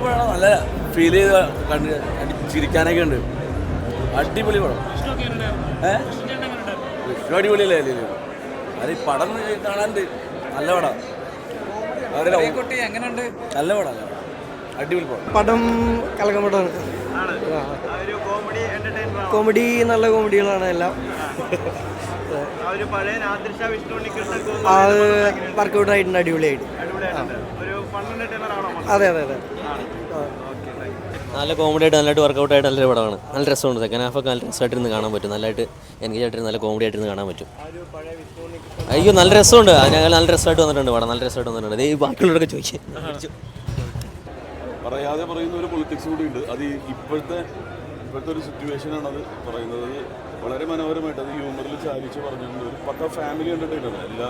പടം നല്ല ഫീൽ ചെയ്ത് കണ്ട് ചിരിക്കാനൊക്കെ ഉണ്ട്. അടിപൊളി പടം. വിഷ്ണു അടിപൊളിയല്ലേ? അത് ഈ പടം കാണാണ്ട് നല്ല പടം. നല്ല പടം, അടിപൊളി പടം. പടം കലക്കം പടമാണ്. കോമഡി, നല്ല കോമഡികളാണ് എല്ലാം. അത് വർക്കൗട്ട് ആയിട്ടുണ്ട്, അടിപൊളിയായിട്ട്. അതെ അതെ അതെ. നല്ല കോമഡി ആയിട്ട് നല്ലതായിട്ട് വർക്കൗട്ട് ആയിട്ട് നല്ലൊരു പടമാണ്. നല്ല രസമുണ്ട്. സെക്കൻഡ് ഹാഫൊക്കെ നല്ല രസമായിട്ടിരുന്ന് കാണാൻ പറ്റും. നല്ലതായിട്ട് എൻഗേജ് ആയിട്ട് നല്ല കോമഡി ആയിട്ടിരുന്ന് കാണാൻ പറ്റും. അയ്യോ നല്ല രസമുണ്ട്. അതിനേക്കാൾ നല്ല രസമായിട്ട് വന്നിട്ടുണ്ട് പടം. നല്ല രസമായിട്ട് വന്നിട്ടുണ്ട്. ഈ ബാക്കിയുള്ളവരൊക്കെ ചോദിച്ചു പറയാതെ പറയുന്ന ഒരു പൊളിറ്റിക്സ് കൂടി ഉണ്ട്. അത് ഇപ്പോഴത്തെ ഒരു സിറ്റുവേഷനാണ് അത് പറയുന്നത്. വളരെ മനോഹരമായിട്ട് അത് ഹ്യൂമറിൽ ചാലിച്ച് പറഞ്ഞിട്ടുണ്ട്. ഒരു പക്ക ഫാമിലി എൻ്റർടൈനറാണ്. എല്ലാ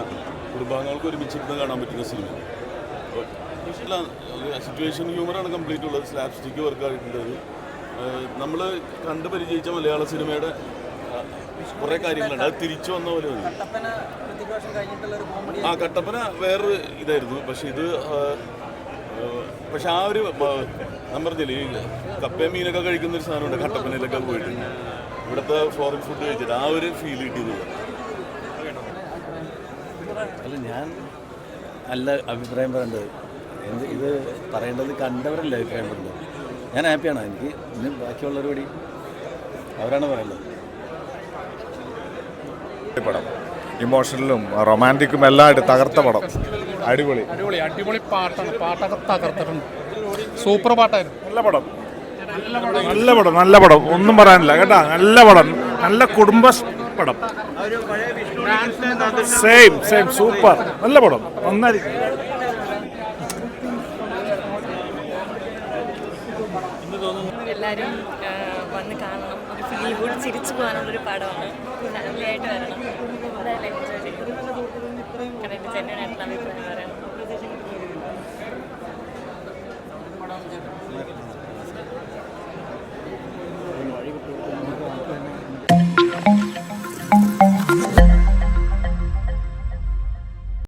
കുടുംബാംഗങ്ങൾക്കും ഒരുമിച്ചിരുന്ന് കാണാൻ പറ്റുന്ന സിനിമ. സിറ്റുവേഷൻ ഹ്യൂമറാണ് കംപ്ലീറ്റ് ഉള്ളത്. സ്ലാപ്സ്റ്റിക്ക് വർക്കായിട്ടുണ്ട്. നമ്മൾ കണ്ടു പരിചയിച്ച മലയാള സിനിമയുടെ കുറേ കാര്യങ്ങളുണ്ട്. അത് തിരിച്ചു വന്ന പോലെ മതി. കട്ടപ്പന വേറൊരു ഇതായിരുന്നു. പക്ഷെ ആ ഒരു ഞാൻ പറഞ്ഞില്ലേ, ഈ കപ്പയും മീനൊക്കെ കഴിക്കുന്നൊരു സാധനമുണ്ട് കട്ടപ്പനയിലൊക്കെ പോയിട്ട്. ഇവിടുത്തെ ഫോറിൻ ഫുഡ് കഴിച്ചിട്ട് ആ ഒരു ഫീൽ കിട്ടിയത്. അല്ല, ഞാൻ നല്ല അഭിപ്രായം പറയേണ്ടത് ഇത് പറയേണ്ടത് കണ്ടവരല്ലേ അഭിപ്രായം പറയുന്നത്. ഞാൻ ഹാപ്പിയാണ്. എനിക്ക് ഇനി ബാക്കിയുള്ളവർ കൂടി അവരാണ് പറയേണ്ടത്. പടം ഇമോഷണലും റൊമാൻറ്റിക്കും എല്ലാം ആയിട്ട് തകർത്ത പടം. അടിപൊളി അടിപൊളി അടിപൊളി പാട്ടാണ്. പാട്ടൊക്കെ തകർത്തിട്ടുണ്ട്. സൂപ്പർ പാട്ടായിരുന്നു. നല്ല പടം, നല്ല പടം, നല്ല പടം. ഒന്നും പറയാനില്ല കേട്ടാ. നല്ല പടം, നല്ല കുടുംബ പടം. Same super. നല്ല പടം, നന്നായിരിക്കും. എല്ലാവരും വന്ന് കാണണം. ഒരു ഫീൽ ഗുഡ് ചിരിച്ചു പോകാനുള്ളൊരു പടമാണ്. ഫാമിലിയായിട്ട് വരണം. അതെല്ലാം എൻജോയ് ചെയ്യും. കാരണം എൻ്റെ ജെന്യുവനായിട്ടുള്ള അഭിപ്രായം പറയണം.